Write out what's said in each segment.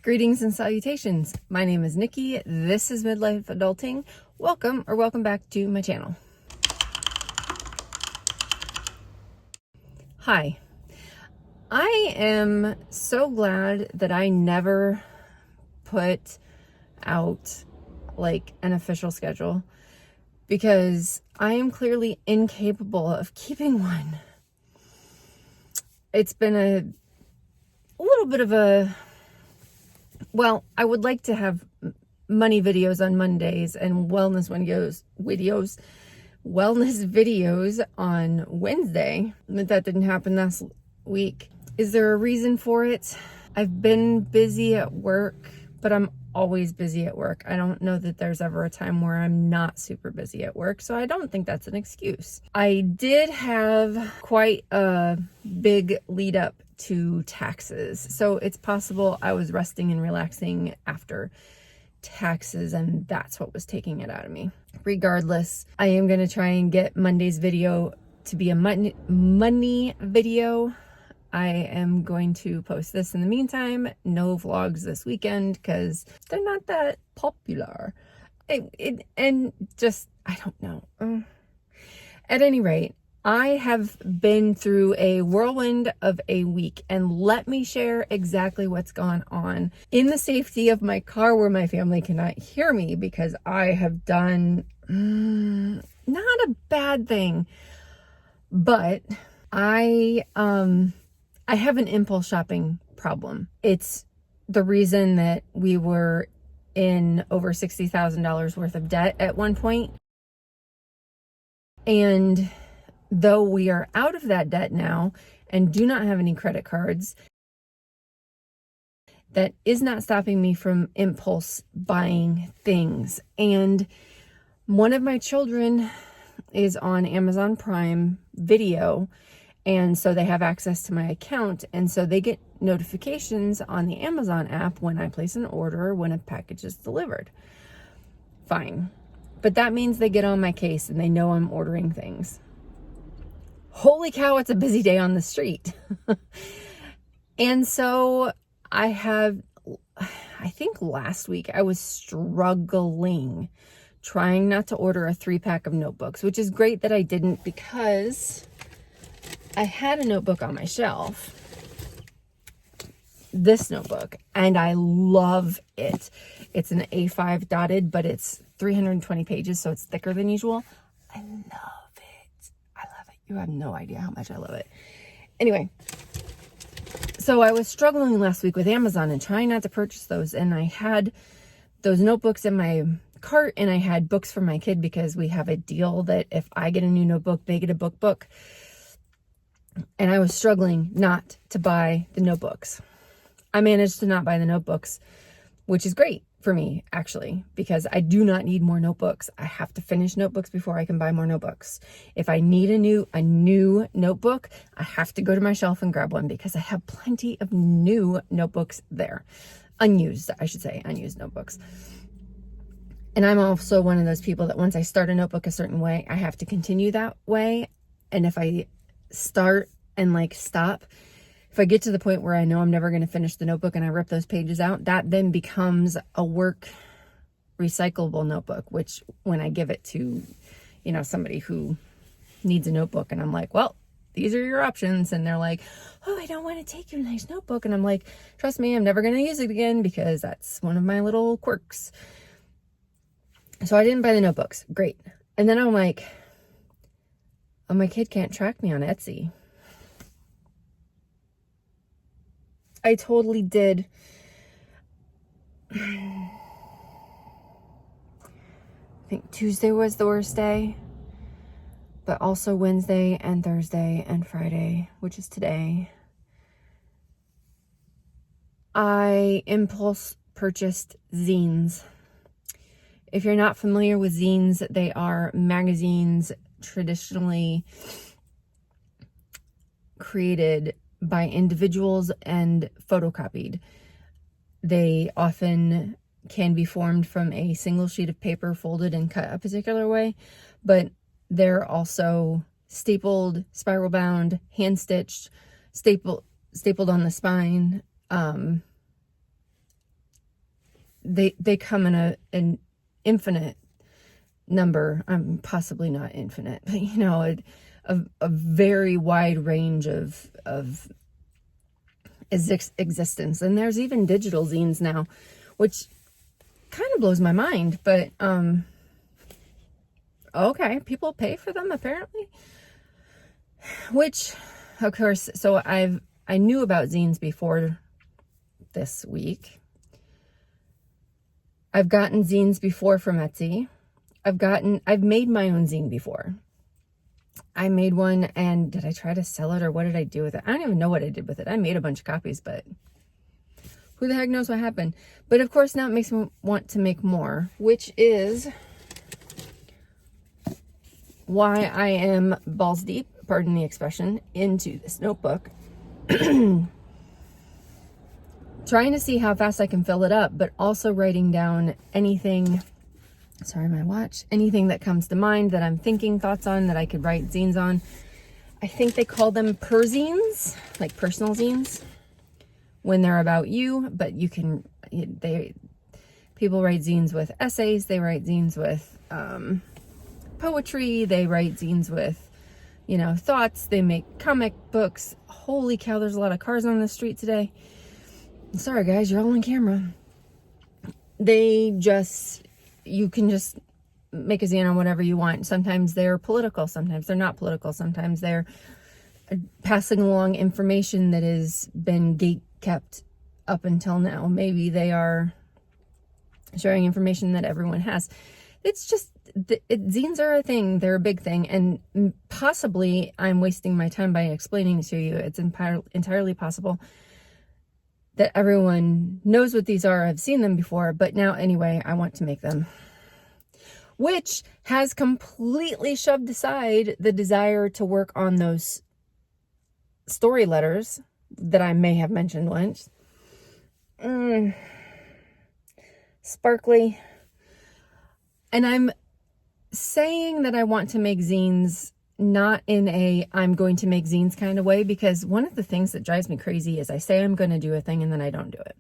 Greetings and salutations. My name is Nikki. This is Midlife Adulting. Welcome back to my channel. Hi. I am so glad that I never put out like an official schedule because I am clearly incapable of keeping one. It's been a little bit of a I would like to have money videos on Mondays and wellness videos on Wednesday, but that didn't happen last week. Is there a reason for it? I've been busy at work, but I'm always busy at work. I don't know that there's ever a time where I'm not super busy at work, so I don't think that's an excuse. I did have quite a big lead up to taxes, so it's possible I was resting and relaxing after taxes and that's what was taking it out of me. Regardless, I am going to try and get Monday's video to be a money video. I am going to post this in the meantime. No vlogs this weekend because they're not that popular. I don't know. At any rate, I have been through a whirlwind of a week, and let me share exactly what's gone on in the safety of my car where my family cannot hear me, because I have done not a bad thing, but I have an impulse shopping problem. It's the reason that we were in over $60,000 worth of debt at one point. And though we are out of that debt now and do not have any credit cards, that is not stopping me from impulse buying things. And one of my children is on Amazon Prime Video, and so they have access to my account, and so they get notifications on the Amazon app when I place an order, when a package is delivered. Fine. But that means they get on my case and they know I'm ordering things. Holy cow, it's a busy day on the street. And so I think last week I was struggling trying not to order a 3-pack of notebooks, which is great that I didn't, because I had a notebook on my shelf, this notebook, and I love it. It's an A5 dotted, but it's 320 pages, so it's thicker than usual. I love it. You have no idea how much I love it. Anyway, so I was struggling last week with Amazon and trying not to purchase those, and I had those notebooks in my cart, and I had books for my kid because we have a deal that if I get a new notebook, they get a book. And I was struggling not to buy the notebooks. I managed to not buy the notebooks, which is great for me, actually, because I do not need more notebooks. I have to finish notebooks before I can buy more notebooks. If I need a new notebook, I have to go to my shelf and grab one, because I have plenty of new notebooks there. Unused notebooks. And I'm also one of those people that once I start a notebook a certain way, I have to continue that way. And if I start and stop, if I get to the point where I know I'm never going to finish the notebook and I rip those pages out, that then becomes a work recyclable notebook, which when I give it to, somebody who needs a notebook and I'm like, well, these are your options. And they're like, oh, I don't want to take your nice notebook. And I'm like, trust me, I'm never going to use it again because that's one of my little quirks. So I didn't buy the notebooks. Great. And then I'm like, oh, my kid can't track me on Etsy. I totally did. I think Tuesday was the worst day, but also Wednesday and Thursday and Friday, which is today. I impulse purchased zines. If you're not familiar with zines, they are magazines traditionally created by individuals and photocopied. They often can be formed from a single sheet of paper folded and cut a particular way, but they're also stapled, spiral bound, hand stitched, stapled on the spine, they come in an infinite number. Possibly not infinite, but you know, a very wide range of existence. And there's even digital zines now, which kind of blows my mind, but okay, people pay for them apparently, which of course, so I knew about zines before this week. I've gotten zines before from Etsy. I've made my own zine before. I made one, and did I try to sell it, or what did I do with it? I don't even know what I did with it. I made a bunch of copies, but who the heck knows what happened? But of course now it makes me want to make more, which is why I am balls deep, pardon the expression, into this notebook. Trying to see how fast I can fill it up, but also writing down anything, sorry, my watch, anything that comes to mind that I'm thinking thoughts on that I could write zines on. I think they call them zines, like personal zines, when they're about you, but you can, people write zines with essays, they write zines with poetry, they write zines with, you know, thoughts, they make comic books. Holy cow, there's a lot of cars on the street today. Sorry guys, you're all on camera. You can just make a zine on whatever you want. Sometimes they're political, sometimes they're not political, sometimes they're passing along information that has been gate kept up until now. Maybe they are sharing information that everyone has. It's just, zines are a thing, they're a big thing, and possibly I'm wasting my time by explaining to you. It's entirely possible that everyone knows what these are, have seen them before, but now anyway, I want to make them. Which has completely shoved aside the desire to work on those story letters that I may have mentioned once. Sparkly. And I'm saying that I want to make zines not in a I'm going to make zines kind of way, because one of the things that drives me crazy is I say I'm going to do a thing and then I don't do it,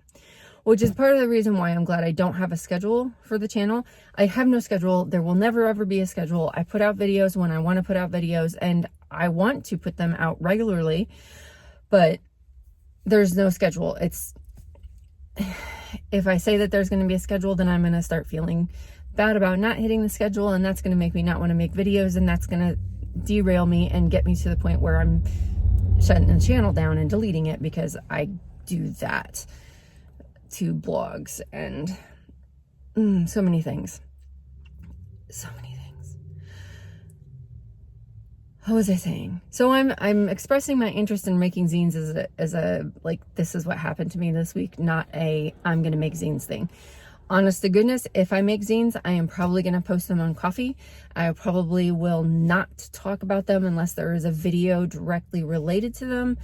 which is part of the reason why I'm glad I don't have a schedule for the channel. I have no schedule. There will never ever be a schedule. I put out videos when I want to put out videos, and I want to put them out regularly, but there's no schedule. If I say that there's going to be a schedule, then I'm going to start feeling bad about not hitting the schedule, and that's going to make me not want to make videos, and that's going to derail me and get me to the point where I'm shutting the channel down and deleting it, because I do that to blogs and so many things. What was I saying? So I'm expressing my interest in making zines as a like, this is what happened to me this week, not a I'm gonna make zines thing. Honest to goodness, if I make zines, I am probably going to post them on Coffee. I probably will not talk about them unless there is a video directly related to them.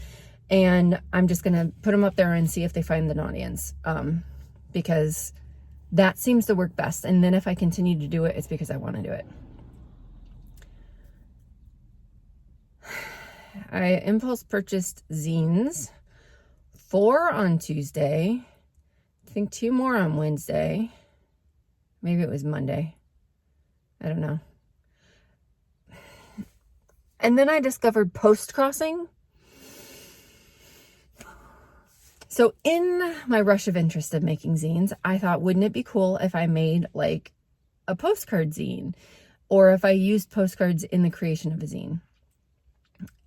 And I'm just going to put them up there and see if they find an audience. Because that seems to work best. And then if I continue to do it, it's because I want to do it. I impulse purchased zines, 4 on Tuesday. I think 2 more on Wednesday. Maybe it was Monday. I don't know. And then I discovered post crossing. So in my rush of interest of making zines, I thought, wouldn't it be cool if I made like a postcard zine, or if I used postcards in the creation of a zine?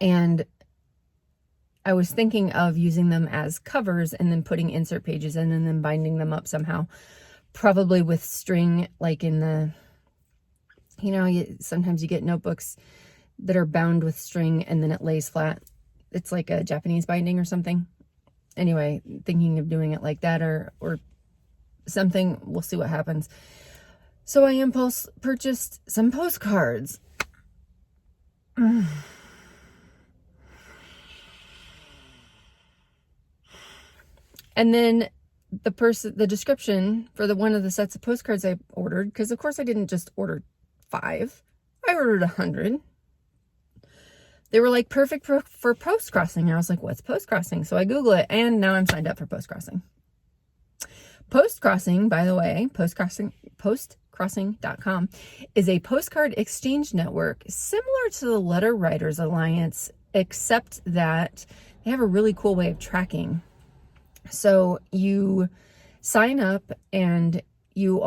And I was thinking of using them as covers and then putting insert pages in and then binding them up somehow, probably with string, like in the, you know, sometimes you get notebooks that are bound with string and then it lays flat. It's like a Japanese binding or something. Anyway, thinking of doing it like that or something. We'll see what happens. So I impulse purchased some postcards. And then the description for one of the sets of postcards I ordered, because of course I didn't just order 5, I ordered 100. They were like perfect for post crossing. And I was like, what's post crossing? So I Google it, and now I'm signed up for post crossing. Post Crossing, by the way, postcrossing.com is a postcard exchange network similar to the Letter Writers Alliance, except that they have a really cool way of tracking. So you sign up and you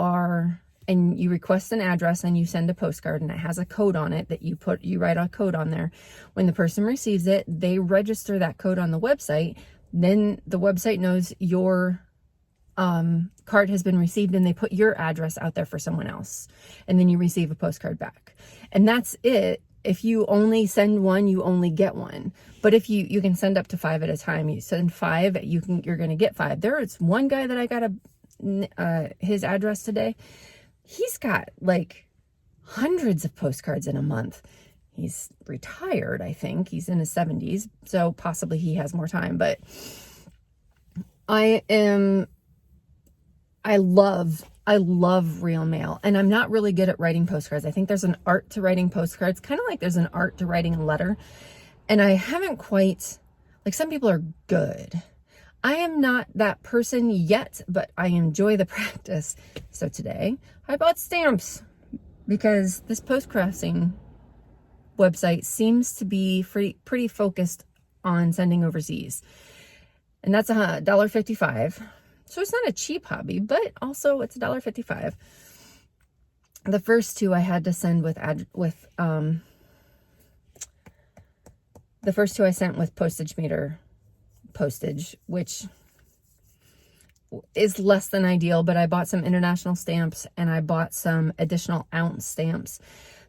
request an address and you send a postcard, and it has a code on it that you write a code on there. When the person receives it, they register that code on the website. Then the website knows your card has been received, and they put your address out there for someone else, and then you receive a postcard back. And that's it. If you only send one, you only get one. But if you can send up to 5 at a time. You send 5, you're going to get 5. There is one guy that I got his address today. He's got like hundreds of postcards in a month. He's retired, I think. He's in his 70s, so possibly he has more time. But I love real mail, and I'm not really good at writing postcards. I think there's an art to writing postcards, kind of like there's an art to writing a letter. And I haven't quite, like, some people are good. I am not that person yet, but I enjoy the practice. So today I bought stamps because this Post Crossing website seems to be pretty focused on sending overseas. And that's $1.55. So it's not a cheap hobby, but also it's $1.55. The first 2 I had to send the first 2 I sent with postage meter postage, which is less than ideal, but I bought some international stamps and I bought some additional ounce stamps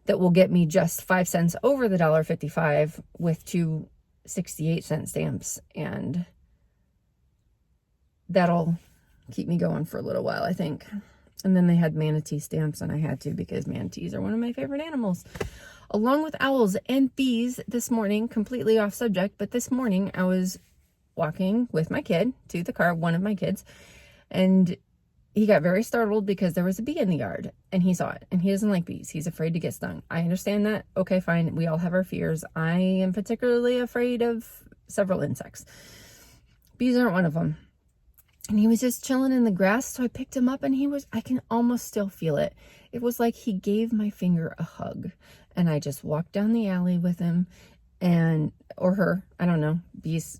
that will get me just 5 cents over the $1.55 with 2 68-cent stamps, and that'll keep me going for a little while, I think. And then they had manatee stamps, and I had to because manatees are one of my favorite animals, along with owls and bees. This morning, completely off subject, but this morning I was walking with my kid to the car, one of my kids, and he got very startled because there was a bee in the yard, and he saw it, and he doesn't like bees. He's afraid to get stung. I understand that. Okay, fine. We all have our fears. I am particularly afraid of several insects. Bees aren't one of them. And he was just chilling in the grass, so I picked him up, and I can almost still feel it. It was like he gave my finger a hug, and I just walked down the alley with him, or her, I don't know. Bees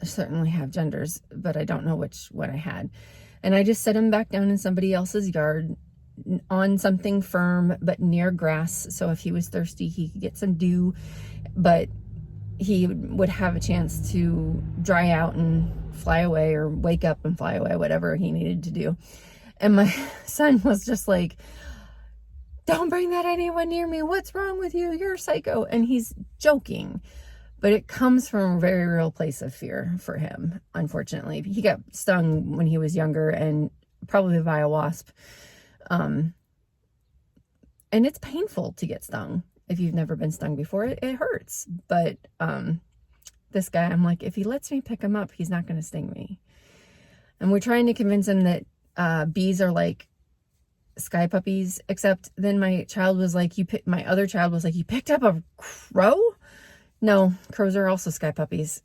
certainly have genders, but I don't know which one I had. And I just set him back down in somebody else's yard on something firm, but near grass. So if he was thirsty, he could get some dew, but he would have a chance to dry out and fly away, or wake up and fly away, whatever he needed to do. And my son was just like, "Don't bring that anyone near me. What's wrong with you? You're a psycho." And he's joking, but it comes from a very real place of fear for him. Unfortunately, he got stung when he was younger, and probably by a wasp. And it's painful to get stung. If you've never been stung before, it hurts. But this guy, I'm like, if he lets me pick him up, he's not going to sting me. And we're trying to convince him that bees are like sky puppies, except then my other child was like, "You picked up a crow?" No, crows are also sky puppies,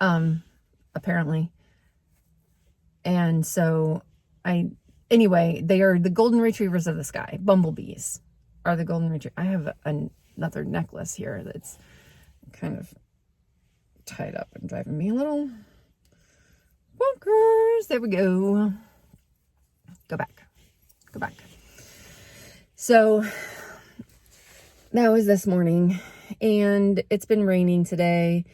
apparently. And so anyway, they are the golden retrievers of the sky. Bumblebees are the golden retrievers. I have another necklace here that's kind of tied up and driving me a little bonkers. There we go. Go back. So that was this morning, and it's been raining today,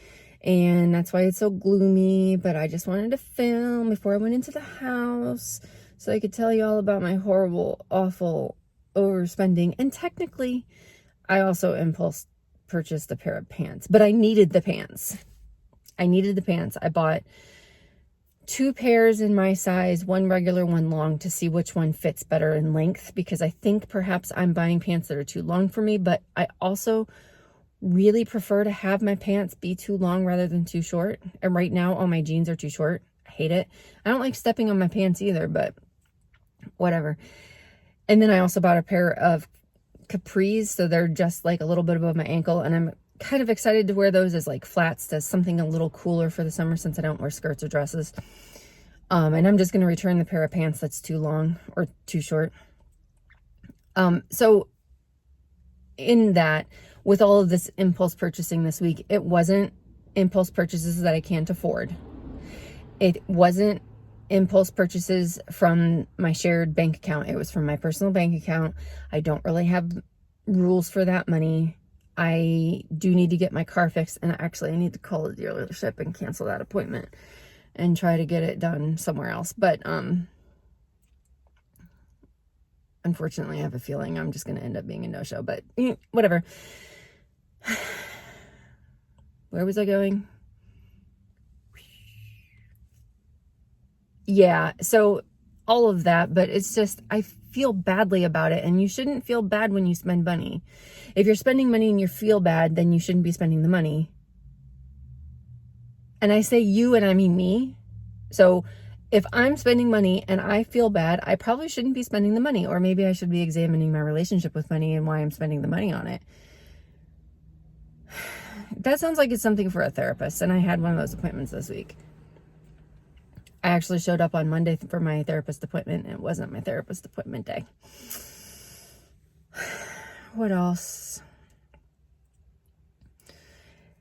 and that's why it's so gloomy. But I just wanted to film before I went into the house so I could tell you all about my horrible, awful overspending. And technically, I also impulse purchased a pair of pants, but I needed the pants. I bought 2 pairs in my size, one regular, one long, to see which one fits better in length, because I think perhaps I'm buying pants that are too long for me, but I also really prefer to have my pants be too long rather than too short. And right now, all my jeans are too short. I hate it. I don't like stepping on my pants either, but whatever. And then I also bought a pair of capris, so they're just like a little bit above my ankle, and I'm kind of excited to wear those as like flats, to something a little cooler for the summer, since I don't wear skirts or dresses. And I'm just going to return the pair of pants that's too long or too short. So in that, with all of this impulse purchasing this week, it wasn't impulse purchases that I can't afford. It wasn't impulse purchases from my shared bank account. It was from my personal bank account. I don't really have rules for that money. I do need to get my car fixed, and actually I need to call the dealership and cancel that appointment and try to get it done somewhere else. But unfortunately, I have a feeling I'm just going to end up being a no-show, but whatever. Where was I going? Yeah, so all of that, but it's just, I feel badly about it, and you shouldn't feel bad when you spend money. If you're spending money and you feel bad, then you shouldn't be spending the money. And I say you, and I mean me. So if I'm spending money and I feel bad, I probably shouldn't be spending the money, or maybe I should be examining my relationship with money and why I'm spending the money on it. That sounds like it's something for a therapist, and I had one of those appointments this week. I actually showed up on Monday for my therapist appointment. It wasn't my therapist appointment day. What else?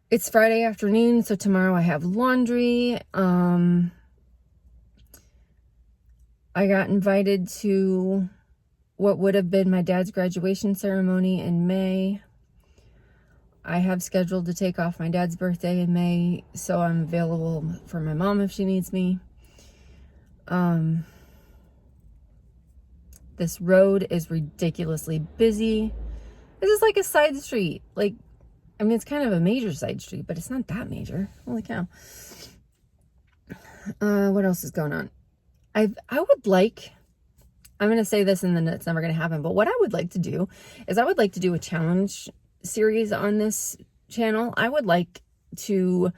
It's Friday afternoon, so tomorrow I have laundry. I got invited to what would have been my dad's graduation ceremony in May. I have scheduled to take off my dad's birthday in May, so I'm available for my mom if she needs me. This road is ridiculously busy. This is like a side street. Like, I mean, it's kind of a major side street, but it's not that major. Holy cow. What else is going on? I'm going to say this and then it's never going to happen, but what I would like to do is I would like to do a challenge series on this channel. I would like to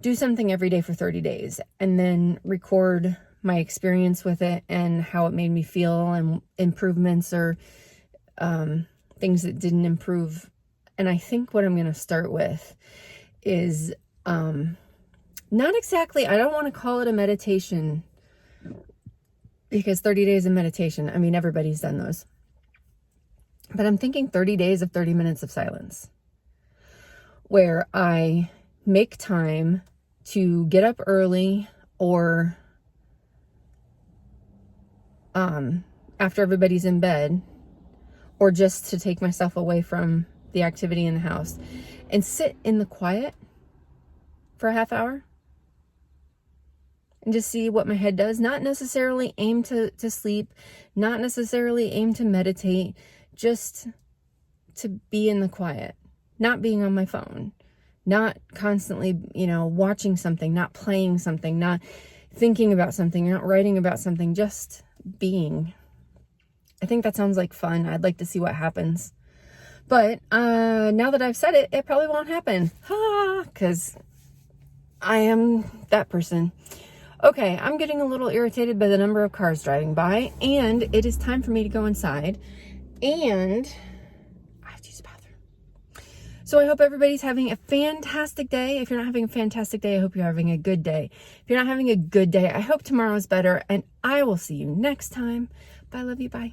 do something every day for 30 days and then record my experience with it and how it made me feel and improvements or things that didn't improve. And I think what I'm going to start with is not exactly, I don't want to call it a meditation, because 30 days of meditation, I mean, everybody's done those. But I'm thinking 30 days of 30 minutes of silence, where I make time to get up early or after everybody's in bed, or just to take myself away from the activity in the house and sit in the quiet for a half hour and just see what my head does. Not necessarily aim to sleep, not necessarily aim to meditate, just to be in the quiet, not being on my phone, not constantly, watching something, not playing something, not thinking about something, not writing about something, just being. I think that sounds like fun. I'd like to see what happens. But now that I've said it, it probably won't happen. Because I am that person. Okay, I'm getting a little irritated by the number of cars driving by, and it is time for me to go inside, and I have to use the bathroom. So I hope everybody's having a fantastic day. If you're not having a fantastic day, I hope you're having a good day. If you're not having a good day, I hope tomorrow is better, and I will see you next time. Bye, love you, bye.